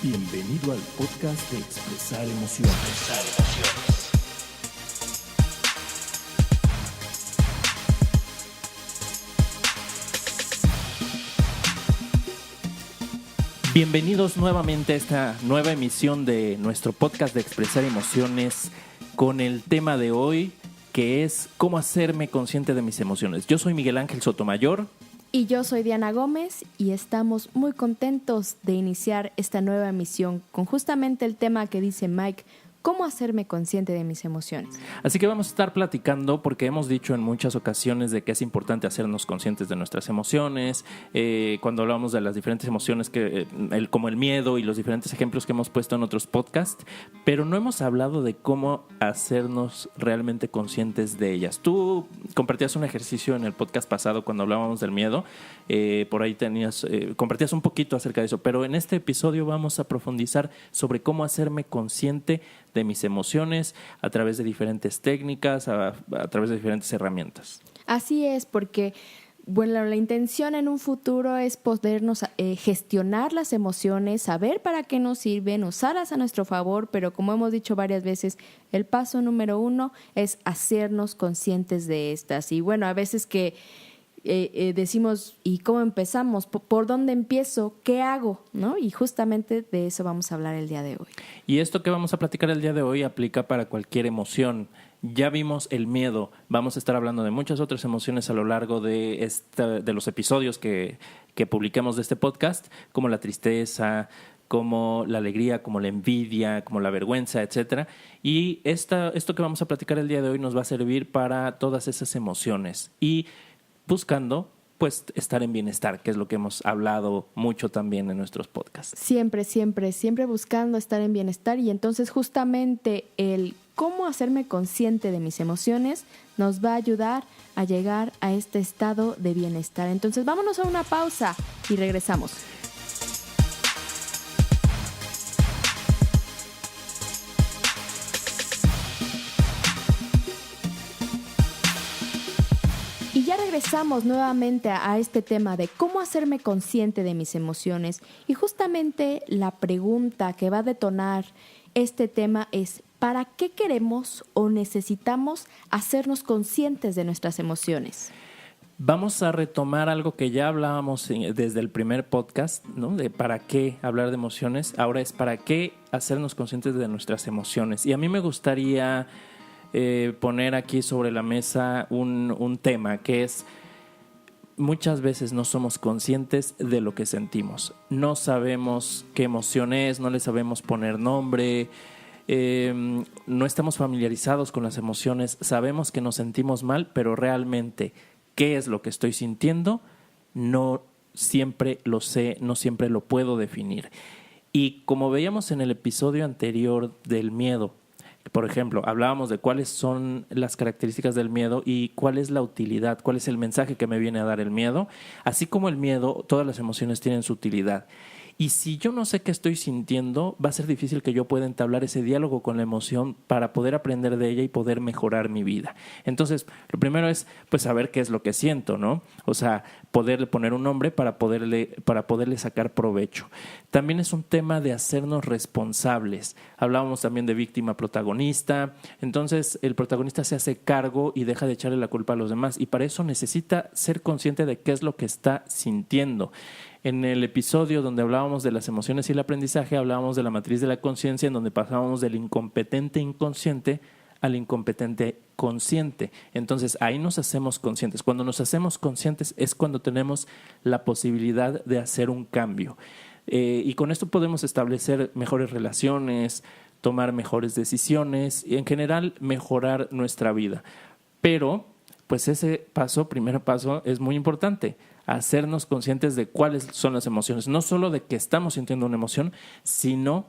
Bienvenido al podcast de Expresar Emociones. Bienvenidos nuevamente a esta nueva emisión de nuestro podcast de Expresar Emociones con el tema de hoy que es cómo hacerme consciente de mis emociones. Yo soy Miguel Ángel Sotomayor. Y yo soy Diana Gómez y estamos muy contentos de iniciar esta nueva emisión con justamente el tema que dice Mike, ¿cómo hacerme consciente de mis emociones? Así que vamos a estar platicando porque hemos dicho en muchas ocasiones de que es importante hacernos conscientes de nuestras emociones, cuando hablamos de las diferentes emociones como el miedo y los diferentes ejemplos que hemos puesto en otros podcasts, pero no hemos hablado de cómo hacernos realmente conscientes de ellas. Tú compartías un ejercicio en el podcast pasado cuando hablábamos del miedo, por ahí compartías un poquito acerca de eso, pero en este episodio vamos a profundizar sobre cómo hacerme consciente de mis emociones a través de diferentes técnicas, a través de diferentes herramientas. Así es, porque bueno, la intención en un futuro es podernos gestionar las emociones, saber para qué nos sirven, usarlas a nuestro favor, pero como hemos dicho varias veces, el paso número 1 es hacernos conscientes de estas. Y bueno, a veces que decimos, ¿y cómo empezamos? ¿Por dónde empiezo? ¿Qué hago? ¿No? Y justamente de eso vamos a hablar el día de hoy. Y esto que vamos a platicar el día de hoy aplica para cualquier emoción. Ya vimos el miedo, vamos a estar hablando de muchas otras emociones a lo largo de los episodios que publiquemos de este podcast, como la tristeza, como la alegría, como la envidia, como la vergüenza, etcétera. Y esto que vamos a platicar el día de hoy nos va a servir para todas esas emociones y buscando pues estar en bienestar, que es lo que hemos hablado mucho también en nuestros podcasts. Siempre buscando estar en bienestar, y entonces justamente el cómo hacerme consciente de mis emociones nos va a ayudar a llegar a este estado de bienestar. Entonces vámonos a una pausa y regresamos. Y ya regresamos nuevamente a este tema de cómo hacerme consciente de mis emociones. Y justamente la pregunta que va a detonar este tema es, ¿para qué queremos o necesitamos hacernos conscientes de nuestras emociones? Vamos a retomar algo que ya hablábamos desde el primer podcast, ¿no? De para qué hablar de emociones. Ahora es para qué hacernos conscientes de nuestras emociones. Y a mí me gustaría poner aquí sobre la mesa un tema que es: muchas veces no somos conscientes de lo que sentimos. No sabemos qué emoción es, no le sabemos poner nombre, no estamos familiarizados con las emociones. Sabemos que nos sentimos mal, pero realmente qué es lo que estoy sintiendo no siempre lo sé, no siempre lo puedo definir. Y como veíamos en el episodio anterior del miedo, por ejemplo, hablábamos de cuáles son las características del miedo y cuál es la utilidad, cuál es el mensaje que me viene a dar el miedo. Así como el miedo, todas las emociones tienen su utilidad. Y si yo no sé qué estoy sintiendo, va a ser difícil que yo pueda entablar ese diálogo con la emoción para poder aprender de ella y poder mejorar mi vida. Entonces, lo primero es pues saber qué es lo que siento, ¿no? O sea, poderle poner un nombre para poderle sacar provecho. También es un tema de hacernos responsables. Hablábamos también de víctima protagonista. Entonces, el protagonista se hace cargo y deja de echarle la culpa a los demás. Y para eso necesita ser consciente de qué es lo que está sintiendo. En el episodio donde hablábamos de las emociones y el aprendizaje, hablábamos de la matriz de la conciencia, en donde pasábamos del incompetente inconsciente al incompetente consciente. Entonces ahí nos hacemos conscientes. Cuando nos hacemos conscientes es cuando tenemos la posibilidad de hacer un cambio. Y con esto podemos establecer mejores relaciones, tomar mejores decisiones y en general mejorar nuestra vida. Pero pues ese primer paso es muy importante. Hacernos conscientes de cuáles son las emociones, no solo de que estamos sintiendo una emoción, sino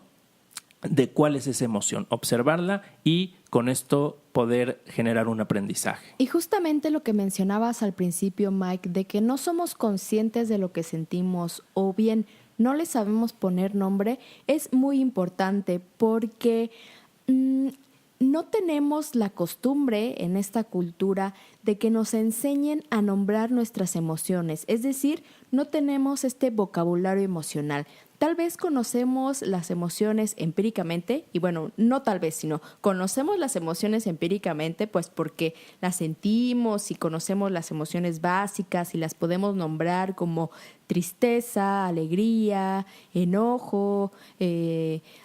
de cuál es esa emoción, observarla y con esto poder generar un aprendizaje. Y justamente lo que mencionabas al principio, Mike, de que no somos conscientes de lo que sentimos o bien no le sabemos poner nombre, es muy importante porque no tenemos la costumbre en esta cultura de que nos enseñen a nombrar nuestras emociones, es decir, no tenemos este vocabulario emocional. Tal vez conocemos las emociones empíricamente, y bueno, no tal vez, sino conocemos las emociones empíricamente, pues porque las sentimos y conocemos las emociones básicas y las podemos nombrar como tristeza, alegría, enojo,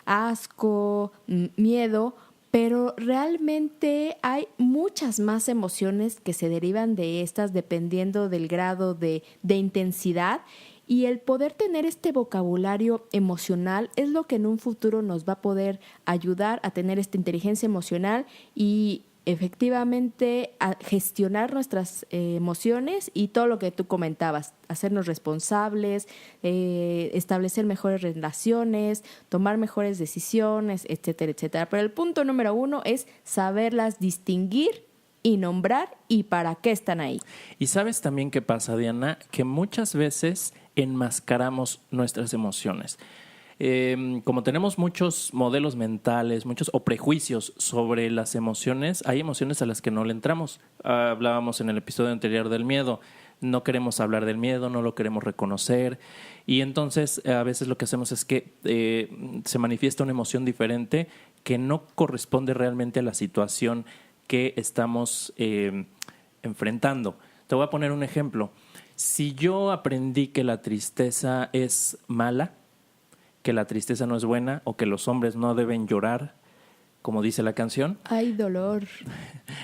asco, miedo. Pero realmente hay muchas más emociones que se derivan de estas dependiendo del grado de intensidad, y el poder tener este vocabulario emocional es lo que en un futuro nos va a poder ayudar a tener esta inteligencia emocional y efectivamente a gestionar nuestras emociones y todo lo que tú comentabas, hacernos responsables, establecer mejores relaciones, tomar mejores decisiones, etcétera, etcétera. Pero el punto número 1 es saberlas distinguir y nombrar y para qué están ahí. Y sabes también qué pasa, Diana, que muchas veces enmascaramos nuestras emociones. Como tenemos muchos modelos mentales, muchos o prejuicios sobre las emociones, hay emociones a las que no le entramos. Hablábamos en el episodio anterior del miedo. No queremos hablar del miedo, no lo queremos reconocer. Y entonces a veces lo que hacemos es que se manifiesta una emoción diferente que no corresponde realmente a la situación que estamos enfrentando. Te voy a poner un ejemplo. Si yo aprendí que la tristeza es mala, que la tristeza no es buena o que los hombres no deben llorar, como dice la canción. ¡Ay, dolor!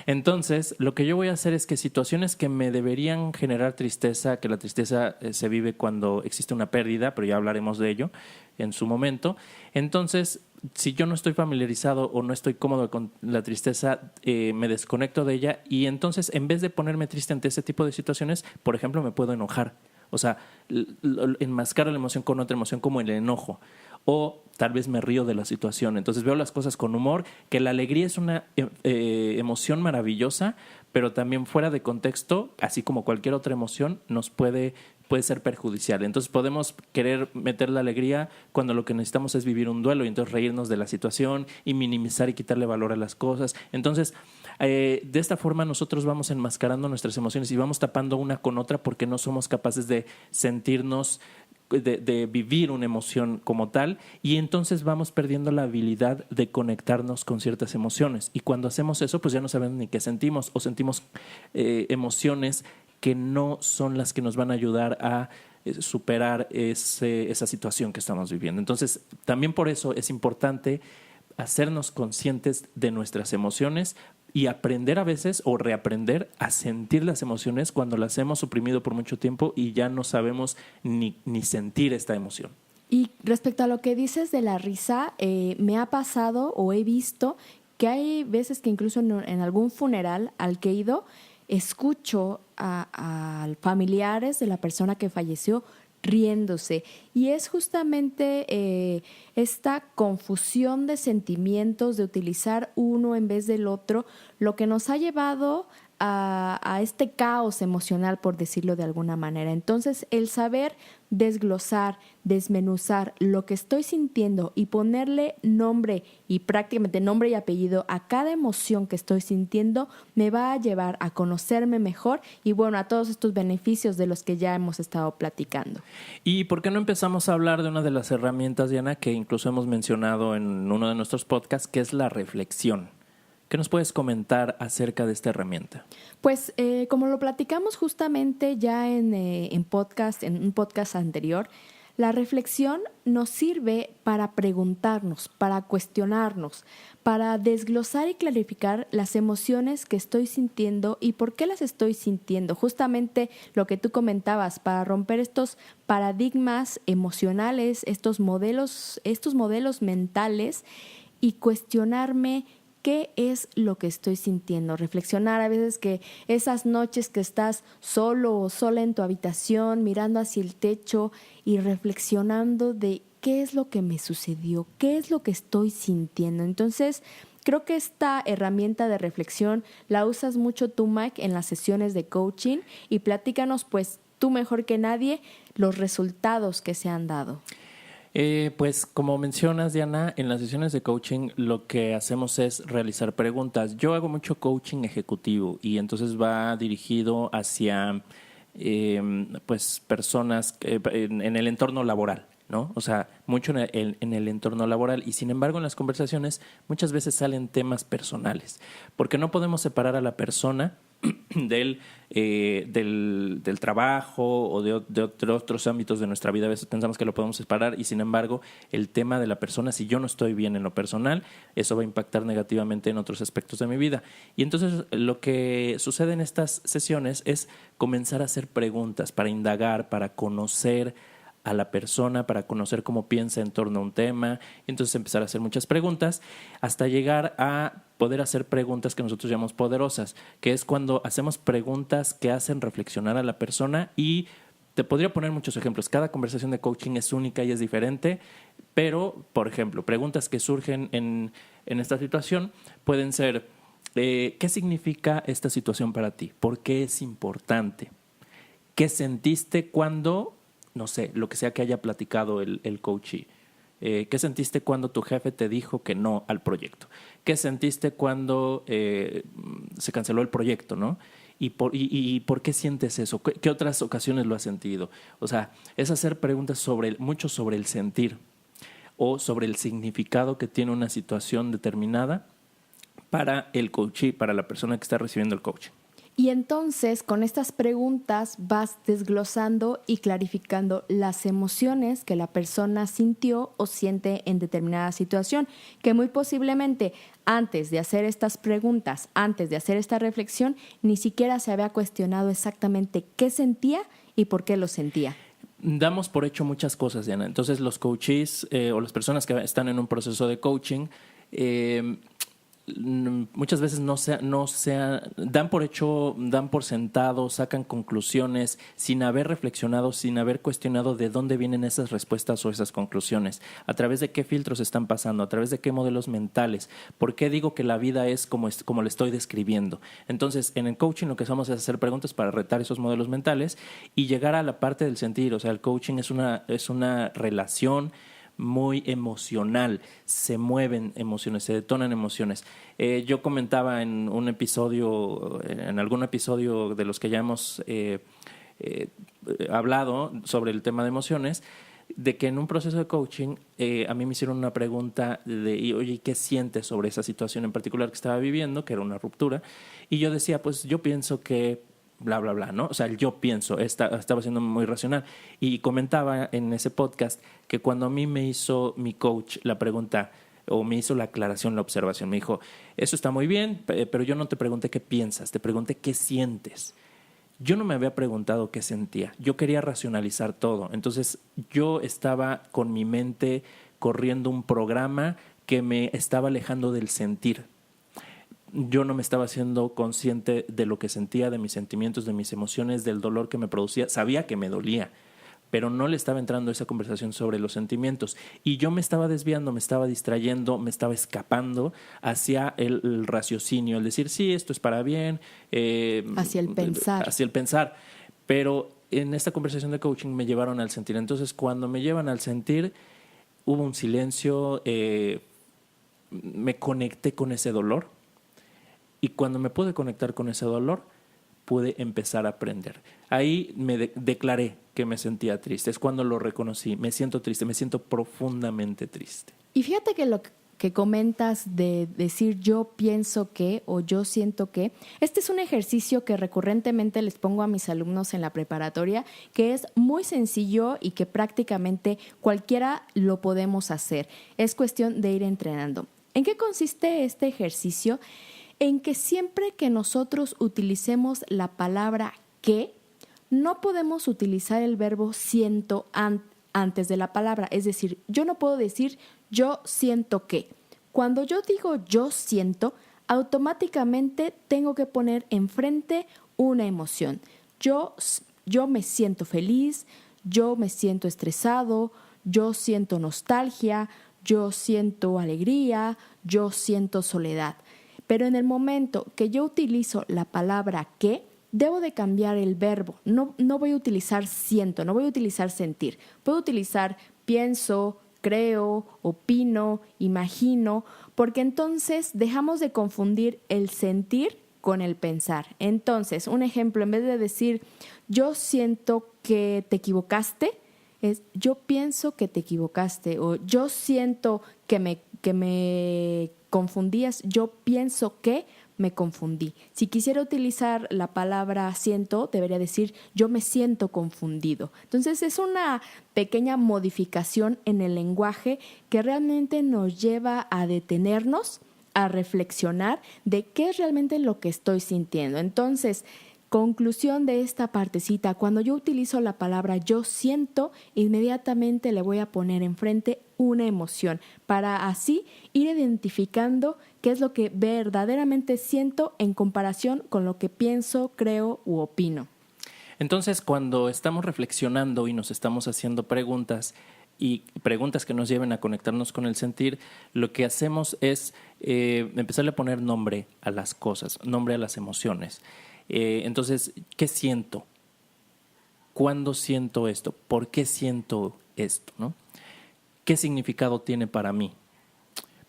Entonces, lo que yo voy a hacer es que situaciones que me deberían generar tristeza, que la tristeza se vive cuando existe una pérdida, pero ya hablaremos de ello en su momento. Entonces, si yo no estoy familiarizado o no estoy cómodo con la tristeza, me desconecto de ella y entonces, en vez de ponerme triste ante ese tipo de situaciones, por ejemplo, me puedo enojar. O sea, enmascaro la emoción con otra emoción como el enojo. O tal vez me río de la situación. Entonces veo las cosas con humor, que la alegría es una emoción maravillosa, pero también fuera de contexto, así como cualquier otra emoción, nos puede ser perjudicial. Entonces podemos querer meter la alegría cuando lo que necesitamos es vivir un duelo y entonces reírnos de la situación y minimizar y quitarle valor a las cosas. Entonces, de esta forma nosotros vamos enmascarando nuestras emociones y vamos tapando una con otra porque no somos capaces de sentirnos, de vivir una emoción como tal, y entonces vamos perdiendo la habilidad de conectarnos con ciertas emociones. Y cuando hacemos eso, pues ya no sabemos ni qué sentimos o sentimos emociones que no son las que nos van a ayudar a superar esa situación que estamos viviendo. Entonces, también por eso es importante hacernos conscientes de nuestras emociones y aprender a veces o reaprender a sentir las emociones cuando las hemos suprimido por mucho tiempo y ya no sabemos ni sentir esta emoción. Y respecto a lo que dices de la risa, me ha pasado o he visto que hay veces que incluso en algún funeral al que he ido, escucho a familiares de la persona que falleció riéndose. Y es justamente esta confusión de sentimientos, de utilizar uno en vez del otro, lo que nos ha llevado a este caos emocional, por decirlo de alguna manera. Entonces, el saber desglosar, desmenuzar lo que estoy sintiendo y ponerle nombre y prácticamente nombre y apellido a cada emoción que estoy sintiendo me va a llevar a conocerme mejor y bueno, a todos estos beneficios de los que ya hemos estado platicando. ¿Y por qué no empezamos a hablar de una de las herramientas, Diana, que incluso hemos mencionado en uno de nuestros podcasts, que es la reflexión? ¿Qué nos puedes comentar acerca de esta herramienta? Pues como lo platicamos justamente ya en un podcast anterior, la reflexión nos sirve para preguntarnos, para cuestionarnos, para desglosar y clarificar las emociones que estoy sintiendo y por qué las estoy sintiendo. Justamente lo que tú comentabas, para romper estos paradigmas emocionales, estos modelos mentales y cuestionarme ¿qué es lo que estoy sintiendo? Reflexionar a veces que esas noches que estás solo o sola en tu habitación, mirando hacia el techo y reflexionando de qué es lo que me sucedió, qué es lo que estoy sintiendo. Entonces, creo que esta herramienta de reflexión la usas mucho tú, Mike, en las sesiones de coaching y platícanos, pues, tú mejor que nadie, los resultados que se han dado. Pues como mencionas, Diana, en las sesiones de coaching lo que hacemos es realizar preguntas. Yo hago mucho coaching ejecutivo y entonces va dirigido hacia pues personas en el entorno laboral, ¿no? O sea, mucho en el entorno laboral, y sin embargo en las conversaciones muchas veces salen temas personales, porque no podemos separar a la persona del trabajo o de otros ámbitos de nuestra vida. A veces pensamos que lo podemos separar y sin embargo el tema de la persona, si yo no estoy bien en lo personal, eso va a impactar negativamente en otros aspectos de mi vida. Y entonces lo que sucede en estas sesiones es comenzar a hacer preguntas para indagar, para conocer a la persona, para conocer cómo piensa en torno a un tema, y entonces empezar a hacer muchas preguntas hasta llegar a poder hacer preguntas que nosotros llamamos poderosas, que es cuando hacemos preguntas que hacen reflexionar a la persona. Y te podría poner muchos ejemplos. Cada conversación de coaching es única y es diferente, pero, por ejemplo, preguntas que surgen en esta situación pueden ser, ¿qué significa esta situación para ti? ¿Por qué es importante? ¿Qué sentiste cuando, no sé, lo que sea que haya platicado el coachee? ¿Qué sentiste cuando tu jefe te dijo que no al proyecto? ¿Qué sentiste cuando se canceló el proyecto, no? ¿Y por qué sientes eso? ¿Qué otras ocasiones lo has sentido? O sea, es hacer preguntas mucho sobre el sentir o sobre el significado que tiene una situación determinada para el coachee, para la persona que está recibiendo el coaching. Y entonces con estas preguntas vas desglosando y clarificando las emociones que la persona sintió o siente en determinada situación, que muy posiblemente antes de hacer estas preguntas, antes de hacer esta reflexión, ni siquiera se había cuestionado exactamente qué sentía y por qué lo sentía. Damos por hecho muchas cosas, Diana. Entonces los coaches o las personas que están en un proceso de coaching muchas veces dan por hecho, dan por sentado, sacan conclusiones sin haber reflexionado, sin haber cuestionado de dónde vienen esas respuestas o esas conclusiones, a través de qué filtros están pasando, a través de qué modelos mentales, por qué digo que la vida es como le estoy describiendo. Entonces, en el coaching lo que hacemos es hacer preguntas para retar esos modelos mentales y llegar a la parte del sentir. O sea, el coaching es una relación muy emocional, se mueven emociones, se detonan emociones. Yo comentaba en algún episodio de los que ya hemos hablado sobre el tema de emociones, de que en un proceso de coaching a mí me hicieron una pregunta de, oye, ¿qué sientes sobre esa situación en particular que estaba viviendo, que era una ruptura? Y yo decía, pues yo pienso que bla, bla, bla, ¿no? O sea, yo pienso, estaba siendo muy racional. Y comentaba en ese podcast que cuando a mí me hizo mi coach la pregunta, o me hizo la aclaración, la observación, me dijo, eso está muy bien, pero yo no te pregunté qué piensas, te pregunté qué sientes. Yo no me había preguntado qué sentía, yo quería racionalizar todo. Entonces yo estaba con mi mente corriendo un programa que me estaba alejando del sentir. Yo no me estaba haciendo consciente de lo que sentía, de mis sentimientos, de mis emociones, del dolor que me producía. Sabía que me dolía, pero no le estaba entrando esa conversación sobre los sentimientos. Y yo me estaba desviando, me estaba distrayendo, me estaba escapando hacia el raciocinio, el decir, sí, esto es para bien. Hacia el pensar. Hacia el pensar. Pero en esta conversación de coaching me llevaron al sentir. Entonces, cuando me llevan al sentir, hubo un silencio, me conecté con ese dolor. Y cuando me pude conectar con ese dolor, pude empezar a aprender. Ahí me declaré que me sentía triste. Es cuando lo reconocí. Me siento triste, me siento profundamente triste. Y fíjate que lo que comentas de decir yo pienso que o yo siento que, este es un ejercicio que recurrentemente les pongo a mis alumnos en la preparatoria, que es muy sencillo y que prácticamente cualquiera lo podemos hacer. Es cuestión de ir entrenando. ¿En qué consiste este ejercicio? En que siempre que nosotros utilicemos la palabra que, no podemos utilizar el verbo siento antes de la palabra. Es decir, yo no puedo decir yo siento que. Cuando yo digo yo siento, automáticamente tengo que poner enfrente una emoción. Yo me siento feliz, yo me siento estresado, yo siento nostalgia, yo siento alegría, yo siento soledad. Pero en el momento que yo utilizo la palabra que, debo de cambiar el verbo. No voy a utilizar siento, no voy a utilizar sentir. Puedo utilizar pienso, creo, opino, imagino, porque entonces dejamos de confundir el sentir con el pensar. Entonces, un ejemplo, en vez de decir yo siento que te equivocaste, es yo pienso que te equivocaste, o yo siento que me confundías, yo pienso que me confundí. Si quisiera utilizar la palabra siento, debería decir yo me siento confundido. Entonces es una pequeña modificación en el lenguaje que realmente nos lleva a detenernos, a reflexionar de qué es realmente lo que estoy sintiendo. Entonces, conclusión de esta partecita, cuando yo utilizo la palabra yo siento, inmediatamente le voy a poner enfrente una emoción para así ir identificando qué es lo que verdaderamente siento en comparación con lo que pienso, creo u opino. Entonces, cuando estamos reflexionando y nos estamos haciendo preguntas y preguntas que nos lleven a conectarnos con el sentir, lo que hacemos es empezarle a poner nombre a las cosas, nombre a las emociones. Entonces, ¿qué siento? ¿Cuándo siento esto? ¿Por qué siento esto? ¿No? ¿Qué significado tiene para mí?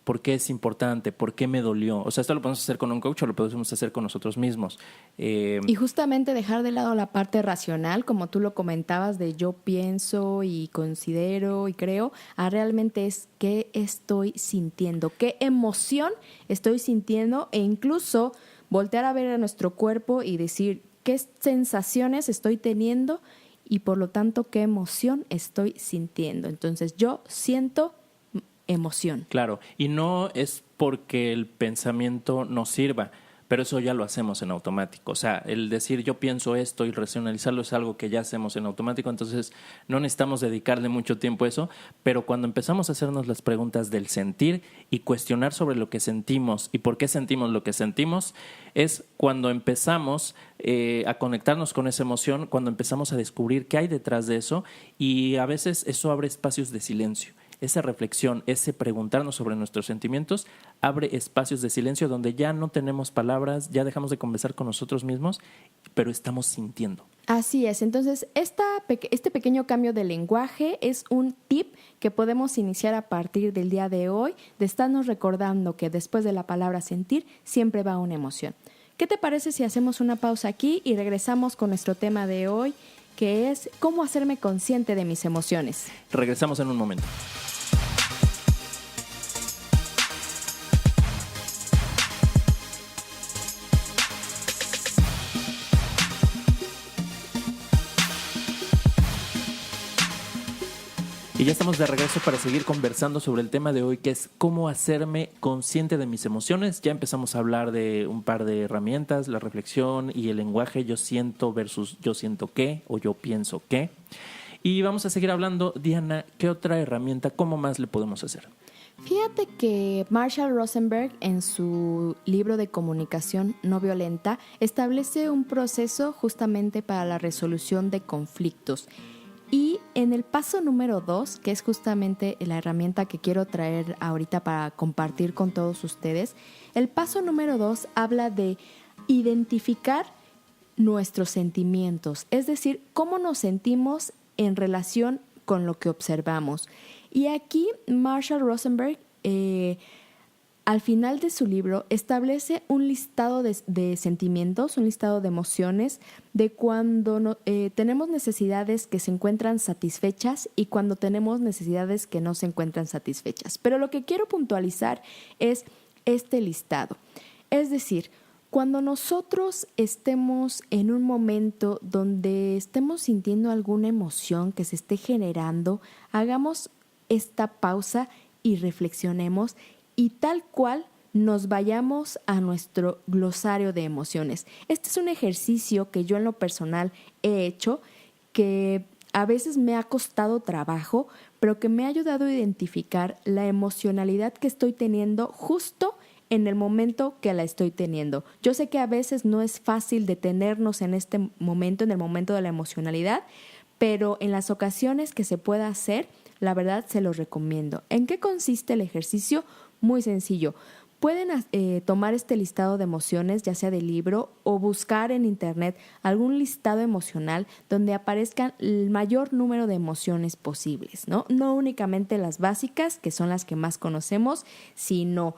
¿Por qué es importante? ¿Por qué me dolió? O sea, esto lo podemos hacer con un coach o lo podemos hacer con nosotros mismos. Y justamente dejar de lado la parte racional, como tú lo comentabas, de yo pienso y considero y creo, a realmente es qué estoy sintiendo, qué emoción estoy sintiendo e incluso voltear a ver a nuestro cuerpo y decir qué sensaciones estoy teniendo y por lo tanto qué emoción estoy sintiendo. Entonces yo siento emoción. Claro, y no es porque el pensamiento nos sirva, pero eso ya lo hacemos en automático. O sea, el decir yo pienso esto y racionalizarlo es algo que ya hacemos en automático, entonces no necesitamos dedicarle mucho tiempo a eso, pero cuando empezamos a hacernos las preguntas del sentir y cuestionar sobre lo que sentimos y por qué sentimos lo que sentimos, es cuando empezamos a conectarnos con esa emoción, cuando empezamos a descubrir qué hay detrás de eso y a veces eso abre espacios de silencio. Esa reflexión, ese preguntarnos sobre nuestros sentimientos, abre espacios de silencio donde ya no tenemos palabras, ya dejamos de conversar con nosotros mismos, pero estamos sintiendo. Así es, entonces este pequeño cambio de lenguaje es un tip que podemos iniciar a partir del día de hoy, de estarnos recordando que después de la palabra sentir siempre va una emoción. ¿Qué te parece si hacemos una pausa aquí y regresamos con nuestro tema de hoy, que es cómo hacerme consciente de mis emociones? Regresamos en un momento. Y ya estamos de regreso para seguir conversando sobre el tema de hoy, que es cómo hacerme consciente de mis emociones. Ya empezamos a hablar de un par de herramientas, la reflexión y el lenguaje yo siento versus yo siento qué o yo pienso qué. Y vamos a seguir hablando. Diana, ¿qué otra herramienta, cómo más le podemos hacer? Fíjate que Marshall Rosenberg en su libro de comunicación no violenta establece un proceso justamente para la resolución de conflictos. Y en el paso número 2, que es justamente la herramienta que quiero traer ahorita para compartir con todos ustedes, el paso número 2 habla de identificar nuestros sentimientos, es decir, cómo nos sentimos en relación con lo que observamos. Y aquí Marshall Rosenberg, al final de su libro, establece un listado de sentimientos, un listado de emociones, de cuando tenemos necesidades que se encuentran satisfechas y cuando tenemos necesidades que no se encuentran satisfechas. Pero lo que quiero puntualizar es este listado. Es decir, cuando nosotros estemos en un momento donde estemos sintiendo alguna emoción que se esté generando, hagamos esta pausa y reflexionemos y tal cual nos vayamos a nuestro glosario de emociones. Este es un ejercicio que yo en lo personal he hecho, que a veces me ha costado trabajo, pero que me ha ayudado a identificar la emocionalidad que estoy teniendo justo en el momento que la estoy teniendo. Yo sé que a veces no es fácil detenernos en este momento, en el momento de la emocionalidad, pero en las ocasiones que se pueda hacer, la verdad se los recomiendo. ¿En qué consiste el ejercicio? Muy sencillo. pueden tomar este listado de emociones, ya sea del libro, o buscar en internet algún listado emocional donde aparezcan el mayor número de emociones posibles, ¿no? No únicamente las básicas, que son las que más conocemos, sino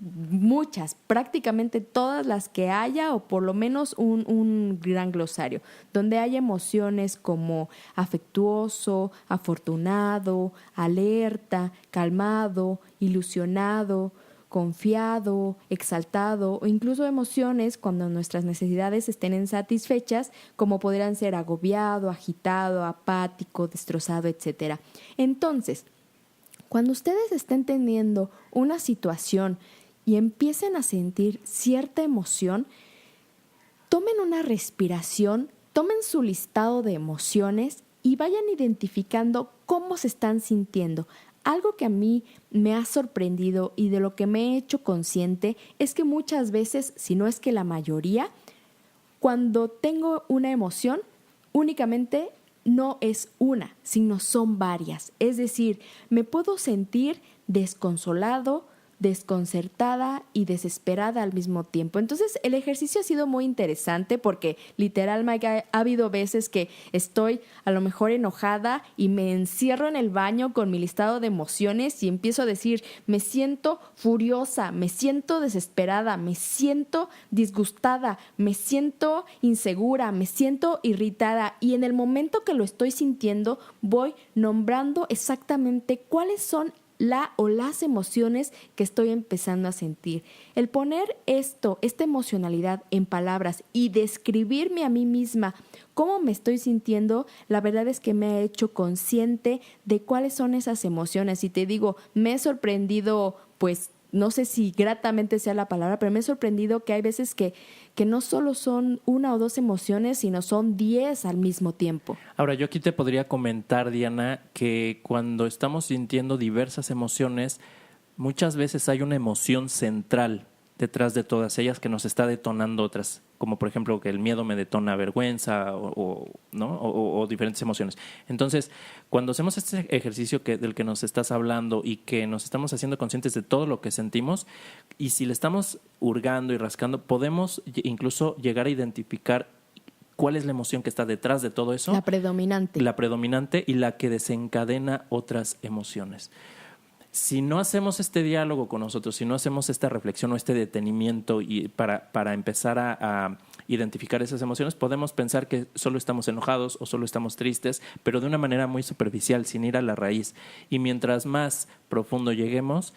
muchas, prácticamente todas las que haya, o por lo menos un gran glosario, donde haya emociones como afectuoso, afortunado, alerta, calmado, ilusionado, confiado, exaltado, o incluso emociones cuando nuestras necesidades estén insatisfechas, como podrían ser agobiado, agitado, apático, destrozado, etc. Entonces, cuando ustedes estén teniendo una situación y empiecen a sentir cierta emoción, tomen una respiración, tomen su listado de emociones y vayan identificando cómo se están sintiendo. Algo que a mí me ha sorprendido y de lo que me he hecho consciente es que muchas veces, si no es que la mayoría, cuando tengo una emoción, únicamente no es una, sino son varias. Es decir, me puedo sentir desconsolado, desconcertada y desesperada al mismo tiempo. Entonces, el ejercicio ha sido muy interesante porque literal, Mike, ha habido veces que estoy a lo mejor enojada y me encierro en el baño con mi listado de emociones y empiezo a decir, me siento furiosa, me siento desesperada, me siento disgustada, me siento insegura, me siento irritada, y en el momento que lo estoy sintiendo voy nombrando exactamente cuáles son las emociones que estoy empezando a sentir. El poner esta emocionalidad en palabras y describirme a mí misma cómo me estoy sintiendo, la verdad es que me ha hecho consciente de cuáles son esas emociones. Y te digo, me he sorprendido, pues, no sé si gratamente sea la palabra, pero me he sorprendido que hay veces que no solo son una o dos emociones, sino son 10 al mismo tiempo. Ahora, yo aquí te podría comentar, Diana, que cuando estamos sintiendo diversas emociones, muchas veces hay una emoción central detrás de todas ellas que nos está detonando otras, como por ejemplo que el miedo me detona vergüenza ¿no? o diferentes emociones. Entonces, cuando hacemos este ejercicio del que nos estás hablando y que nos estamos haciendo conscientes de todo lo que sentimos, y si le estamos hurgando y rascando, podemos incluso llegar a identificar cuál es la emoción que está detrás de todo eso. La predominante. La predominante y la que desencadena otras emociones. Si no hacemos este diálogo con nosotros, si no hacemos esta reflexión o este detenimiento y para empezar a identificar esas emociones, podemos pensar que solo estamos enojados o solo estamos tristes, pero de una manera muy superficial, sin ir a la raíz. Y mientras más profundo lleguemos,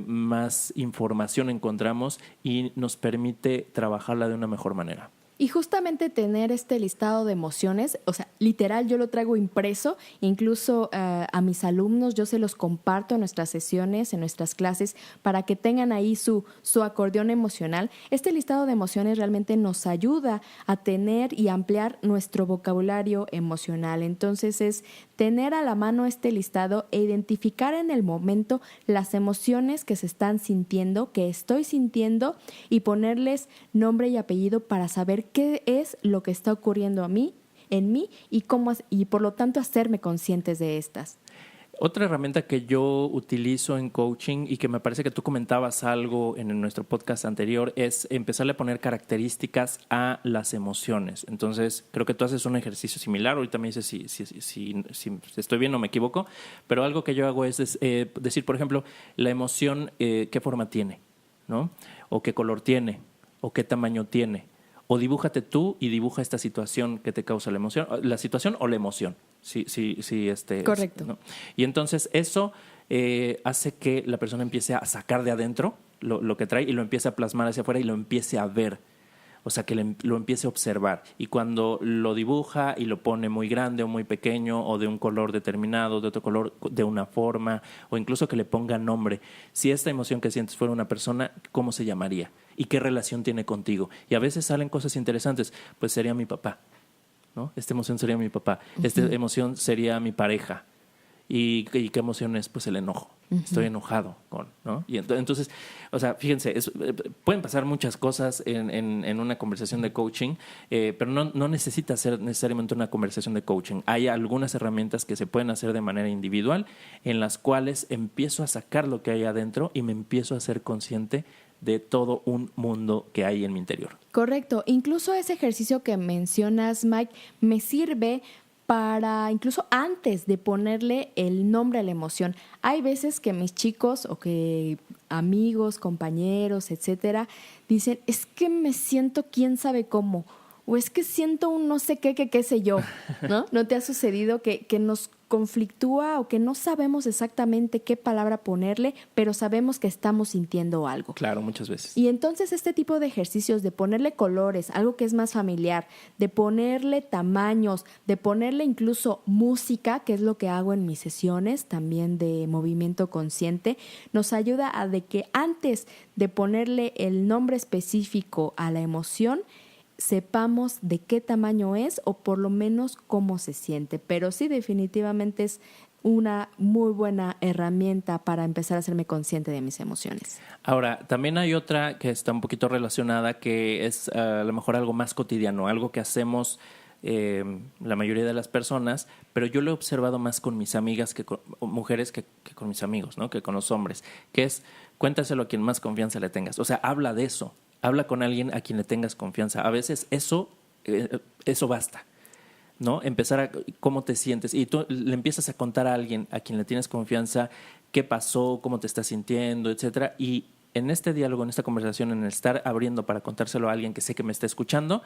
más información encontramos y nos permite trabajarla de una mejor manera. Y justamente tener este listado de emociones, o sea, literal yo lo traigo impreso, incluso a mis alumnos yo se los comparto en nuestras sesiones, en nuestras clases, para que tengan ahí su acordeón emocional. Este listado de emociones realmente nos ayuda a tener y ampliar nuestro vocabulario emocional. Entonces es tener a la mano este listado e identificar en el momento las emociones que se están sintiendo, que estoy sintiendo, y ponerles nombre y apellido para saber qué es lo que está ocurriendo en mí y por lo tanto hacerme conscientes de estas. Otra herramienta que yo utilizo en coaching y que me parece que tú comentabas algo en nuestro podcast anterior es empezarle a poner características a las emociones. Entonces, creo que tú haces un ejercicio similar. Ahorita me dices si estoy bien o me equivoco, pero algo que yo hago es decir, por ejemplo, la emoción, qué forma tiene, ¿no? O qué color tiene, o qué tamaño tiene. O dibújate tú y dibuja esta situación que te causa la emoción, la situación o la emoción. Correcto. ¿no? Y entonces eso hace que la persona empiece a sacar de adentro lo que trae y lo empiece a plasmar hacia afuera y lo empiece a ver. O sea, que lo empiece a observar. Y cuando lo dibuja y lo pone muy grande o muy pequeño o de un color determinado, de otro color, de una forma, o incluso que le ponga nombre. Si esta emoción que sientes fuera una persona, ¿cómo se llamaría? ¿Y qué relación tiene contigo? Y a veces salen cosas interesantes. Pues sería mi papá, ¿no? Esta emoción sería mi papá. Esta emoción sería mi pareja. ¿Y qué emoción es? Pues el enojo. estoy enojado con, ¿no? Y entonces, o sea, fíjense, pueden pasar muchas cosas en una conversación de coaching, pero no necesita ser necesariamente una conversación de coaching. Hay algunas herramientas que se pueden hacer de manera individual, en las cuales empiezo a sacar lo que hay adentro y me empiezo a ser consciente de todo un mundo que hay en mi interior. Correcto. Incluso ese ejercicio que mencionas, Mike, me sirve para, incluso antes de ponerle el nombre a la emoción. Hay veces que mis chicos o que amigos, compañeros, etcétera, dicen, es que me siento quién sabe cómo, o es que siento un no sé qué sé yo, ¿no? ¿No te ha sucedido que nos conflictúa o que no sabemos exactamente qué palabra ponerle, pero sabemos que estamos sintiendo algo? Claro, muchas veces. Y entonces este tipo de ejercicios de ponerle colores, algo que es más familiar, de ponerle tamaños, de ponerle incluso música, que es lo que hago en mis sesiones también de movimiento consciente, nos ayuda a de que antes de ponerle el nombre específico a la emoción, sepamos de qué tamaño es o por lo menos cómo se siente. Pero sí, definitivamente es una muy buena herramienta para empezar a hacerme consciente de mis emociones. Ahora, también hay otra que está un poquito relacionada, que es a lo mejor algo más cotidiano, algo que hacemos la mayoría de las personas, pero yo lo he observado más con mis amigas, mujeres, que con mis amigos, ¿no? Que con los hombres, que es cuéntaselo a quien más confianza le tengas. O sea, habla de eso. Habla con alguien a quien le tengas confianza. A veces eso basta, ¿no? Empezar a cómo te sientes. Y tú le empiezas a contar a alguien a quien le tienes confianza qué pasó, cómo te estás sintiendo, etcétera. Y en este diálogo, en esta conversación, en el estar abriendo para contárselo a alguien que sé que me está escuchando,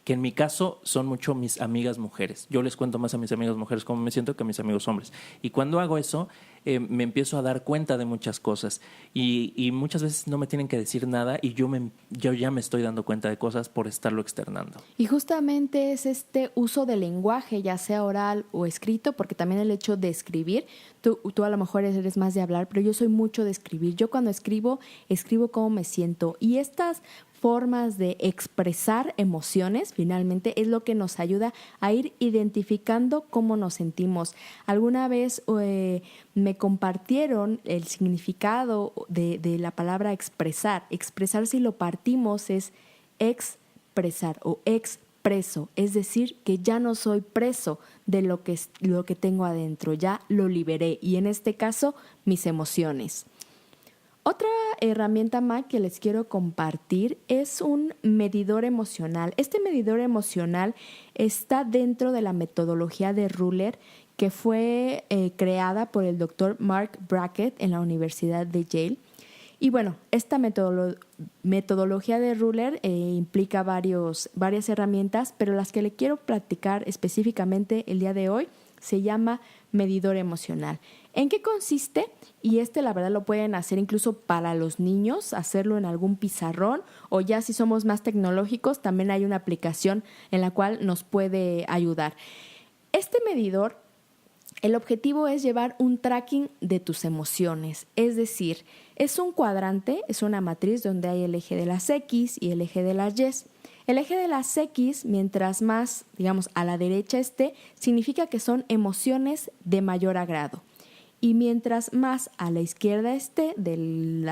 que en mi caso son mucho mis amigas mujeres. Yo les cuento más a mis amigas mujeres cómo me siento que a mis amigos hombres. Y cuando hago eso, me empiezo a dar cuenta de muchas cosas. Y muchas veces no me tienen que decir nada y yo ya me estoy dando cuenta de cosas por estarlo externando. Y justamente es este uso del lenguaje, ya sea oral o escrito, porque también el hecho de escribir, tú a lo mejor eres más de hablar, pero yo soy mucho de escribir. Yo cuando escribo cómo me siento. Y estas formas de expresar emociones, finalmente, es lo que nos ayuda a ir identificando cómo nos sentimos. Alguna vez me compartieron el significado de la palabra expresar. Expresar, si lo partimos, es expresar o expreso, es decir, que ya no soy preso de lo que tengo adentro, ya lo liberé, y en este caso, mis emociones. Otra herramienta más que les quiero compartir es un medidor emocional. Este medidor emocional está dentro de la metodología de Ruller, que fue creada por el doctor Mark Brackett en la Universidad de Yale. Y bueno, esta metodología de Ruller implica varias herramientas, pero las que le quiero platicar específicamente el día de hoy se llama medidor emocional. ¿En qué consiste? Y la verdad lo pueden hacer incluso para los niños, hacerlo en algún pizarrón, o ya si somos más tecnológicos, también hay una aplicación en la cual nos puede ayudar. Este medidor, el objetivo es llevar un tracking de tus emociones, es decir, es un cuadrante, es una matriz donde hay el eje de las X y el eje de las Y. El eje de las X, mientras más, digamos, a la derecha esté, significa que son emociones de mayor agrado. Y mientras más a la izquierda esté del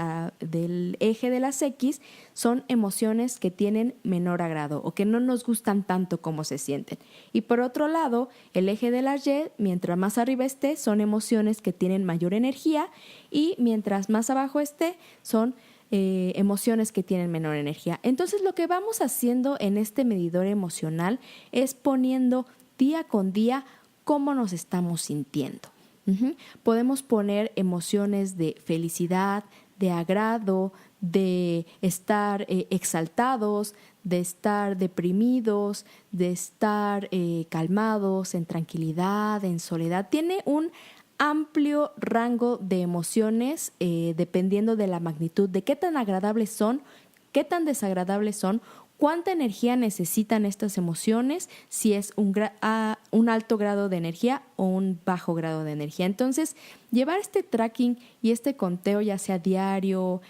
eje de las X, son emociones que tienen menor agrado o que no nos gustan tanto como se sienten. Y por otro lado, el eje de las Y, mientras más arriba esté, son emociones que tienen mayor energía, y mientras más abajo esté, son emociones que tienen menor energía. Entonces, lo que vamos haciendo en este medidor emocional es poniendo día con día cómo nos estamos sintiendo. Podemos poner emociones de felicidad, de agrado, de estar exaltados, de estar deprimidos, de estar calmados, en tranquilidad, en soledad. Tiene un amplio rango de emociones dependiendo de la magnitud, de qué tan agradables son, qué tan desagradables son, cuánta energía necesitan estas emociones, si es un alto grado de energía o un bajo grado de energía. Entonces, llevar este tracking y este conteo, ya sea diario,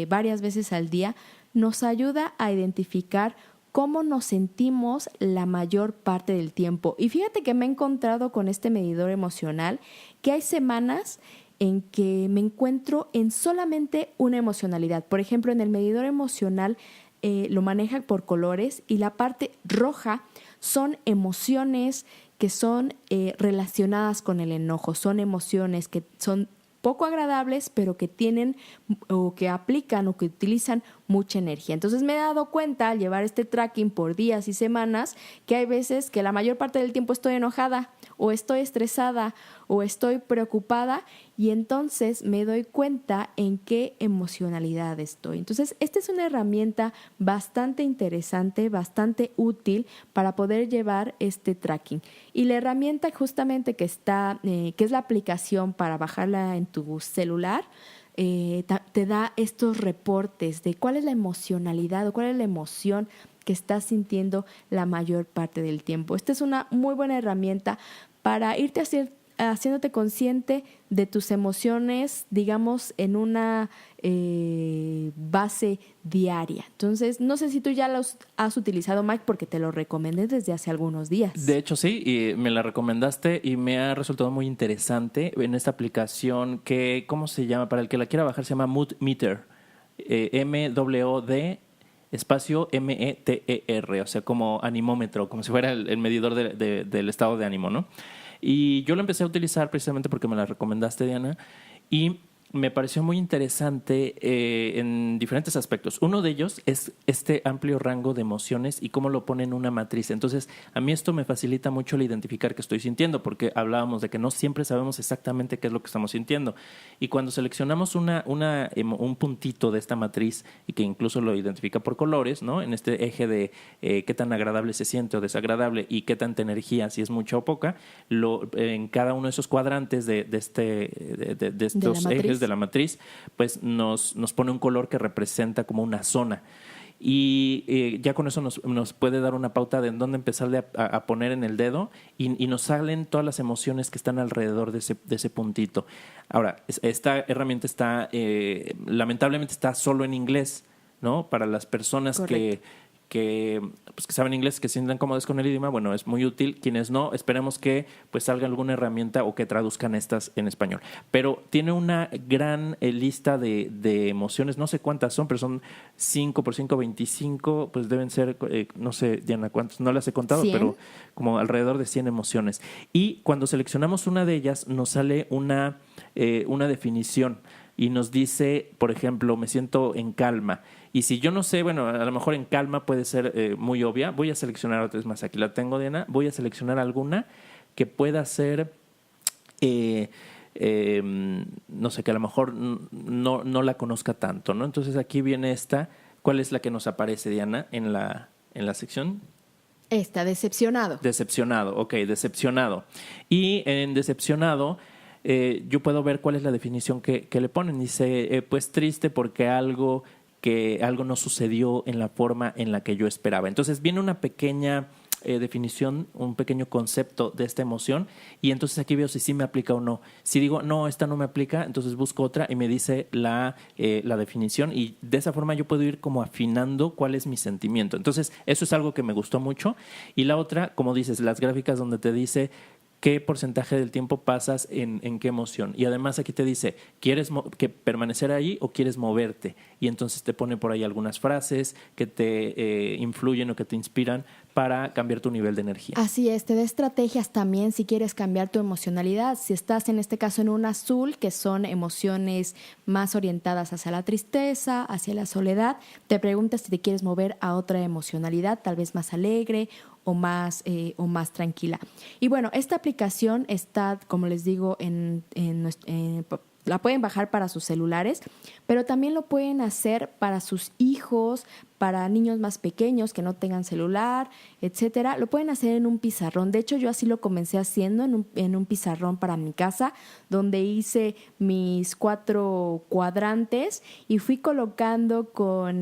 varias veces al día, nos ayuda a identificar cómo nos sentimos la mayor parte del tiempo. Y fíjate que me he encontrado con este medidor emocional que hay semanas en que me encuentro en solamente una emocionalidad. Por ejemplo, en el medidor emocional lo maneja por colores y la parte roja son emociones que son relacionadas con el enojo, son emociones que son poco agradables, pero que tienen o que aplican o que utilizan mucha energía. Entonces me he dado cuenta al llevar este tracking por días y semanas que hay veces que la mayor parte del tiempo estoy enojada o estoy estresada o estoy preocupada y entonces me doy cuenta en qué emocionalidad estoy. Entonces esta es una herramienta bastante interesante, bastante útil para poder llevar este tracking. Y la herramienta justamente que está, que es la aplicación para bajarla en tu celular, te da estos reportes de cuál es la emocionalidad o cuál es la emoción que estás sintiendo la mayor parte del tiempo. Esta es una muy buena herramienta para irte haciéndote consciente de tus emociones, digamos, en una base diaria. Entonces, no sé si tú ya los has utilizado, Mike, porque te lo recomendé desde hace algunos días. De hecho, sí, y me la recomendaste y me ha resultado muy interesante en esta aplicación que, ¿cómo se llama? Para el que la quiera bajar, se llama Mood Meter. MWD espacio METER, o sea, como animómetro, como si fuera el medidor del estado de ánimo, ¿no? Y yo lo empecé a utilizar precisamente porque me la recomendaste, Diana, y me pareció muy interesante en diferentes aspectos. Uno de ellos es este amplio rango de emociones y cómo lo pone en una matriz. Entonces, a mí esto me facilita mucho el identificar qué estoy sintiendo, porque hablábamos de que no siempre sabemos exactamente qué es lo que estamos sintiendo. Y cuando seleccionamos un puntito de esta matriz y que incluso lo identifica por colores, ¿no? En este eje de qué tan agradable se siente o desagradable y qué tanta energía, si es mucha o poca, en cada uno de esos cuadrantes de estos ejes de la matriz, pues nos pone un color que representa como una zona. Y ya con eso nos puede dar una pauta de en dónde empezarle a poner en el dedo y nos salen todas las emociones que están alrededor de ese puntito. Ahora, esta herramienta lamentablemente está solo en inglés, ¿no? Para las personas que saben inglés, que se sientan cómodos con el idioma, bueno, es muy útil. Quienes no, esperemos que pues salga alguna herramienta o que traduzcan estas en español. Pero tiene una gran lista de emociones, no sé cuántas son, pero son 5 por 5, 25, pues deben ser, no sé, Diana, cuántas, no las he contado, 100. pero como alrededor de 100 emociones. Y cuando seleccionamos una de ellas, nos sale una definición y nos dice, por ejemplo, me siento en calma. Y si yo no sé, bueno, a lo mejor en calma puede ser muy obvia. Voy a seleccionar otra vez más. Aquí la tengo, Diana. Voy a seleccionar alguna que pueda ser, no sé, que a lo mejor no la conozca tanto, ¿no? Entonces aquí viene esta. ¿Cuál es la que nos aparece, Diana, en la sección? Está decepcionado. Decepcionado, ok, decepcionado. Y en decepcionado yo puedo ver cuál es la definición que le ponen. Dice, pues triste porque algo no sucedió en la forma en la que yo esperaba. Entonces viene una pequeña definición, un pequeño concepto de esta emoción y entonces aquí veo si sí me aplica o no. Si digo, no, esta no me aplica, entonces busco otra y me dice la definición y de esa forma yo puedo ir como afinando cuál es mi sentimiento. Entonces eso es algo que me gustó mucho. Y la otra, como dices, las gráficas donde te dice qué porcentaje del tiempo pasas en qué emoción. Y además aquí te dice, ¿quieres permanecer ahí o quieres moverte? Y entonces te pone por ahí algunas frases que te influyen o que te inspiran para cambiar tu nivel de energía. Así es, te da estrategias también si quieres cambiar tu emocionalidad. Si estás en este caso en un azul, que son emociones más orientadas hacia la tristeza, hacia la soledad, te preguntas si te quieres mover a otra emocionalidad, tal vez más alegre o más tranquila. Y bueno, esta aplicación está, como les digo, la pueden bajar para sus celulares, pero también lo pueden hacer para sus hijos, para niños más pequeños que no tengan celular, etcétera. Lo pueden hacer en un pizarrón. De hecho, yo así lo comencé haciendo en un pizarrón para mi casa, donde hice mis 4 cuadrantes y fui colocando con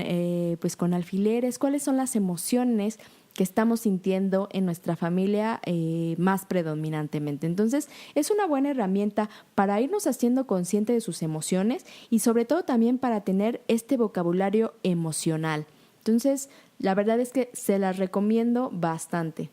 alfileres cuáles son las emociones que estamos sintiendo en nuestra familia más predominantemente. Entonces, es una buena herramienta para irnos haciendo consciente de sus emociones y sobre todo también para tener este vocabulario emocional. Entonces, la verdad es que se las recomiendo bastante.